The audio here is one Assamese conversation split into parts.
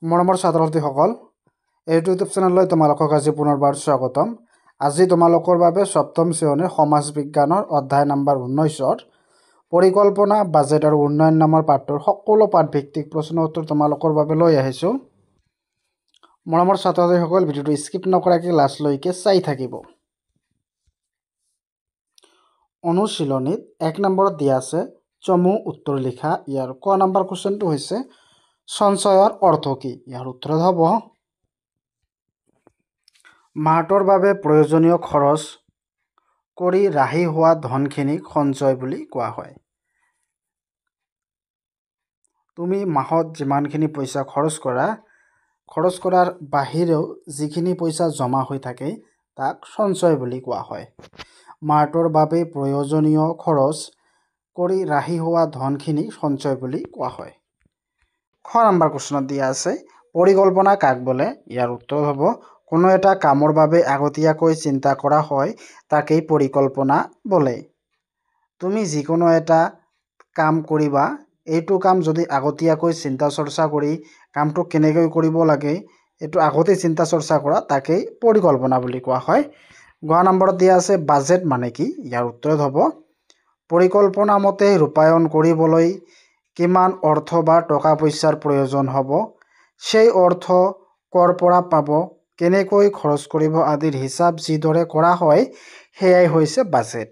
মৰমৰ ছাত্ৰ ছাত্ৰীসকল, এইটো ইউটিউব চেনেললৈ তোমালোকক আজি পুনৰবাৰ স্বাগতম। আজি তোমালোকৰ বাবে সপ্তম শ্ৰেণীৰ সমাজ বিজ্ঞানৰ অধ্যায় নম্বৰ 19ৰ পৰিকল্পনা, বাজেট আৰু উন্নয়ন নামৰ পাঠটোৰ সকলো পাঠভিত্তিক প্ৰশ্ন উত্তৰ তোমালোকৰ বাবে লৈ আহিছোঁ। মৰমৰ ছাত্ৰ ছাত্ৰীসকল, ভিডিঅ'টো স্কিপ নকৰাকৈ লাষ্টলৈকে চাই থাকিব। অনুশীলনীত 1 নম্বৰত দিয়া আছে চমু উত্তৰ লিখা। ইয়াৰ ক নম্বৰ কুৱেশ্যনটো হৈছে সঞ্চয়ৰ অৰ্থ কি? ইয়াৰ উত্তৰ হ'ব মাহটোৰ বাবে প্ৰয়োজনীয় খৰচ কৰি ৰাহি হোৱা ধনখিনিক সঞ্চয় বুলি কোৱা হয়। তুমি মাহত যিমানখিনি পইচা খৰচ কৰাৰ বাহিৰেও যিখিনি পইচা জমা হৈ থাকে তাক সঞ্চয় বুলি কোৱা হয়। মাহটোৰ বাবে প্ৰয়োজনীয় খৰচ কৰি ৰাহি হোৱা ধনখিনি সঞ্চয় বুলি কোৱা হয়। খ নম্বৰ কুৱেশ্যনত দিয়া আছে পৰিকল্পনা কাক বোলে? ইয়াৰ উত্তৰ হ'ব কোনো এটা কামৰ বাবে আগতীয়াকৈ চিন্তা কৰা হয় তাকেই পৰিকল্পনা বোলে। তুমি যিকোনো এটা কাম কৰিবা, এইটো কাম যদি আগতীয়াকৈ চিন্তা চৰ্চা কৰি কামটো কেনেকৈ কৰিব লাগে এইটো আগতে চিন্তা চৰ্চা কৰা তাকেই পৰিকল্পনা বুলি কোৱা হয়। গ নম্বৰত দিয়া আছে বাজেট মানে কি? ইয়াৰ উত্তৰ হ'ব পৰিকল্পনা মতে ৰূপায়ণ কৰিবলৈ কিমান অৰ্থ বা টকা পইচাৰ প্ৰয়োজন হ'ব, সেই অৰ্থ ক'ৰ পৰা পাব, কেনেকৈ খৰচ কৰিব আদিৰ হিচাপ যিদৰে কৰা হয় সেয়াই হৈছে বাজেট।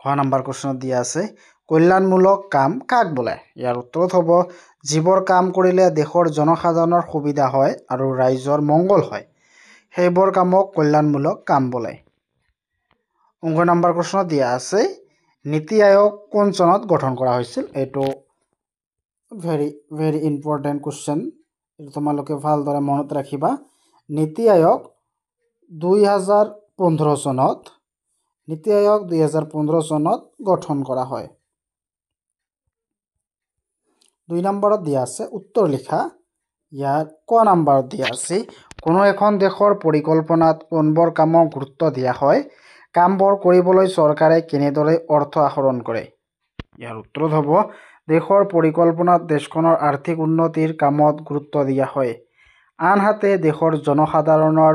খ নম্বৰ কুৱেশ্যনত দিয়া আছে কল্যাণমূলক কাম কাক বোলে? ইয়াৰ উত্তৰত হ'ব যিবোৰ কাম কৰিলে দেশৰ জনসাধাৰণৰ সুবিধা হয় আৰু ৰাইজৰ মংগল হয় সেইবোৰ কামক কল্যাণমূলক কাম বোলে। 19 নম্বৰ কুৱেশ্যনত দিয়া আছে নীতি আয়োগ কোন চনত গঠন কৰা হৈছিল? এইটো ভেৰি ইম্পৰ্টেণ্ট কুৱেশ্যন, এইটো তোমালোকে ভালদৰে মনত ৰাখিবা। নীতি আয়োগ 2015 চনত গঠন কৰা হয়। 2 নম্বৰত দিয়া আছে উত্তৰ লিখা। ইয়াৰ ক নম্বৰত দিয়া আছে কোনো এখন দেশৰ পৰিকল্পনাত কোনবোৰ কামক গুৰুত্ব দিয়া হয়, কামবোৰ কৰিবলৈ চৰকাৰে কেনেদৰে অৰ্থ আহৰণ কৰে? ইয়াৰ উত্তৰ হ'ব দেশৰ পৰিকল্পনাত দেশখনৰ আৰ্থিক উন্নতিৰ কামত গুৰুত্ব দিয়া হয়। আনহাতে দেশৰ জনসাধাৰণৰ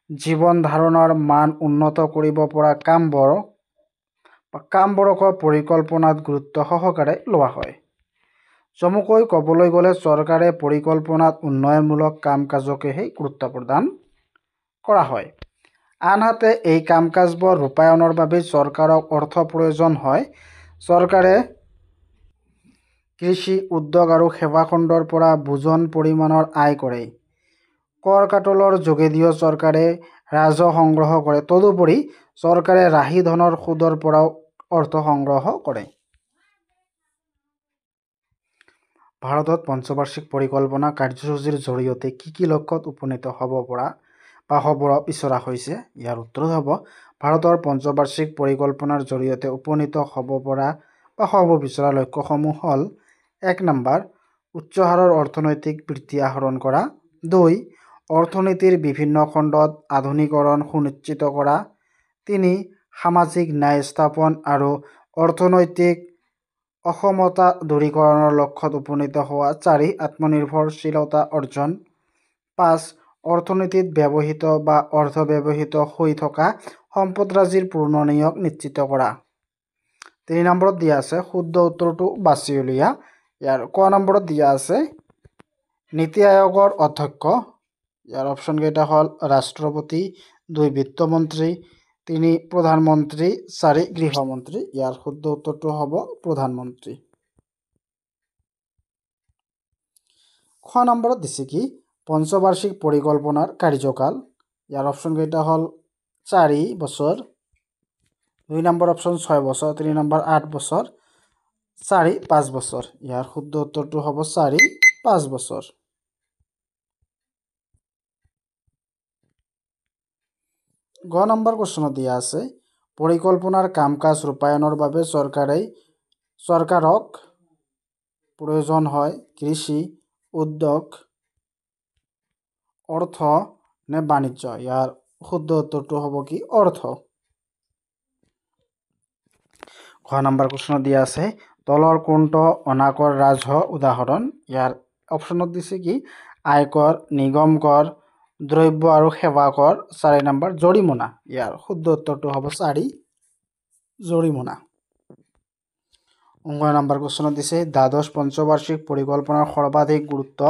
জীৱন ধাৰণৰ মান উন্নত কৰিব পৰা কামবোৰক পৰিকল্পনাত গুৰুত্ব সহকাৰে লোৱা হয়। চমুকৈ ক'বলৈ গ'লে চৰকাৰে পৰিকল্পনাত উন্নয়নমূলক কাম কাজকেহে গুৰুত্ব প্ৰদান কৰা হয়। আনহাতে এই কাম কাজবোৰ ৰূপায়ণৰ বাবে চৰকাৰক অৰ্থ প্ৰয়োজন হয়। চৰকাৰে কৃষি, উদ্যোগ আৰু সেৱা খণ্ডৰ পৰা বুজন পৰিমাণৰ আয় কৰে। কৰ কাটলৰ যোগেদিও চৰকাৰে ৰাজহ সংগ্ৰহ কৰে। তদুপৰি চৰকাৰে ৰাহি ধনৰ সুদৰ পৰাও অৰ্থ সংগ্ৰহ কৰে। ভাৰতত পঞ্চবাৰ্ষিক পৰিকল্পনা কাৰ্যসূচীৰ জৰিয়তে কি লক্ষ্যত উপনীত হ'ব বিচৰা হৈছে? ইয়াৰ উত্তৰ হ'ব ভাৰতৰ পঞ্চবাৰ্ষিক পৰিকল্পনাৰ জৰিয়তে উপনীত হ'ব বিচৰা লক্ষ্যসমূহ হ'ল 1 নম্বৰ উচ্চ হাৰৰ অৰ্থনৈতিক বৃদ্ধি আহৰণ কৰা, 2 অৰ্থনীতিৰ বিভিন্ন খণ্ডত আধুনিকৰণ সুনিশ্চিত কৰা, 3 সামাজিক ন্যায় স্থাপন আৰু অৰ্থনৈতিক অসমতা দূৰীকৰণৰ লক্ষ্যত উপনীত হোৱা, 4 আত্মনিৰ্ভৰশীলতা অৰ্জন, 5 অৰ্থনীতিত ব্যৱহৃত বা অৰ্ধব্যৱহৃত হৈ থকা সম্পদৰাজিৰ পুনৰ্নিয়োগ নিশ্চিত কৰা। 3 নম্বৰত দিয়া আছে শুদ্ধ উত্তৰটো বাছি উলিওৱা। ইয়াৰ ক নম্বৰত দিয়া আছে নীতি আয়োগৰ অধ্যক্ষ। ইয়াৰ অপশ্যন কেইটা হ'ল ৰাষ্ট্ৰপতি, 2 বিত্তমন্ত্ৰী, 3 প্ৰধানমন্ত্ৰী, 4 গৃহমন্ত্ৰী। ইয়াৰ শুদ্ধ উত্তৰটো হ'ব প্ৰধানমন্ত্ৰী। খ নম্বৰত দিছে কি পঞ্চবাৰ্ষিক পৰিকল্পনাৰ কাৰ্যকাল। ইয়াৰ অপশ্যন কেইটা হ'ল 4 বছৰ, 2 নম্বৰ অপশ্যন 6 বছৰ, 3 নম্বৰ 8 বছৰ, 4 5 বছৰ। ইয়াৰ শুদ্ধ উত্তৰটো হ'ব 4 5 বছৰ। গ নম্বৰ কুৱেশ্যনত দিয়া আছে পৰিকল্পনাৰ কাম কাজ ৰূপায়ণৰ বাবে চৰকাৰক প্ৰয়োজন হয় কৃষি, উদ্যোগ, অৰ্থ নে বাণিজ্য? ইয়াৰ শুদ্ধ উত্তৰটো হ'ব কি অৰ্থ। খ নম্বৰ কুৱেশ্যনত দিয়া আছে তলৰ কোনটো অনাকৰ ৰাজহ উদাহৰণ? ইয়াৰ অপশ্যনত দিছে কি আয়কৰ, নিগম কৰ, দ্ৰব্য আৰু সেৱা কৰ, 4 নম্বৰ জৰিমনা। ইয়াৰ শুদ্ধ উত্তৰটো হ'ব 4 জৰিমনা। 19 নম্বৰ কুৱেশ্যনত দিছে দ্বাদশ পঞ্চবাৰ্ষিক পৰিকল্পনাৰ সৰ্বাধিক গুৰুত্ব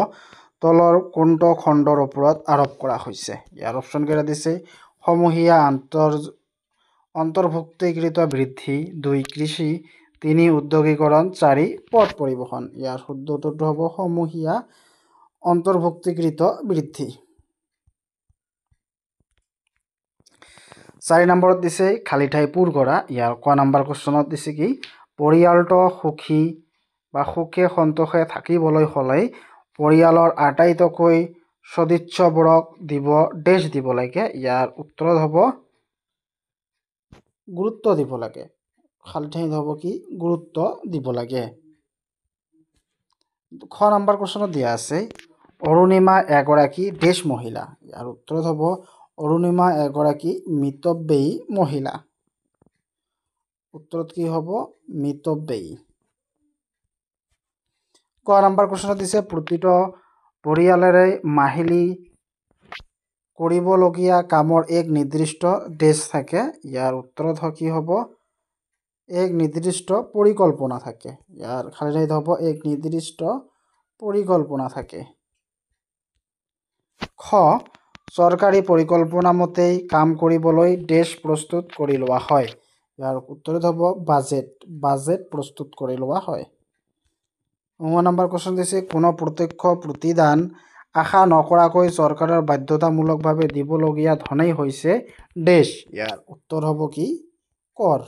তলৰ কোনটো খণ্ডৰ ওপৰত আৰোপ কৰা হৈছে। ইয়াৰ অপশ্যন কেইটা দিছে সমূহীয়া অন্তৰ্ভুক্তিকৃত বৃদ্ধি, 2 কৃষি, 3 উদ্যোগীকৰণ, 4 পথ পৰিবহণ। ইয়াৰ শুদ্ধ উত্তৰটো হ'ব সমূহীয়া অন্তৰ্ভুক্তিকৃত বৃদ্ধি। 4 নম্বৰত দিছে খালী ঠাই পূৰ কৰা। ইয়াৰ ক নম্বৰ কুৱেশ্যনত দিছে কি পৰিয়ালটো সুখী বা সুখে সন্তোষে থাকিবলৈ হ'লে পৰিয়ালৰ আটাইতকৈ সদস্যবোৰক দিব লাগে। ইয়াৰ উত্তৰত হ'ব গুৰুত্ব দিব লাগে। খালী ঠাইত হ'ব কি গুৰুত্ব দিব লাগে। খ নম্বৰ কুৱেশ্যনত দিয়া আছে অৰুণিমা এগৰাকী দেশ মহিলা। ইয়াৰ উত্তৰত হ'ব অৰুণিমা এগৰাকী মিতব্যয়ী মহিলা। উত্তৰত কি হ'ব মিতব্যয়ী। ক নম্বৰ কুৱেশ্যনত দিছে প্ৰতিটো পৰিয়ালৰে মাহিলী কৰিবলগীয়া কামৰ এক নিৰ্দিষ্ট ডেছ থাকে। ইয়াৰ উত্তৰত কি হ'ব এক নিৰ্দিষ্ট পৰিকল্পনা থাকে। ইয়াৰ খালী ঠাইত হ'ব এক নিৰ্দিষ্ট পৰিকল্পনা থাকে। খ চৰকাৰী পৰিকল্পনা মতেই কাম কৰিবলৈ ডেছ প্ৰস্তুত কৰি লোৱা হয়। ইয়াৰ উত্তৰত হ'ব বাজেট প্ৰস্তুত কৰি লোৱা হয়। 9 নম্বৰ কুৱেশ্যন দিছে কোনো প্ৰত্যক্ষ প্ৰতিদান আশা নকৰাকৈ চৰকাৰৰ বাধ্যতামূলকভাৱে দিবলগীয়া ধনেই হৈছে ডেছ। ইয়াৰ উত্তৰ হ'ব কি কৰ।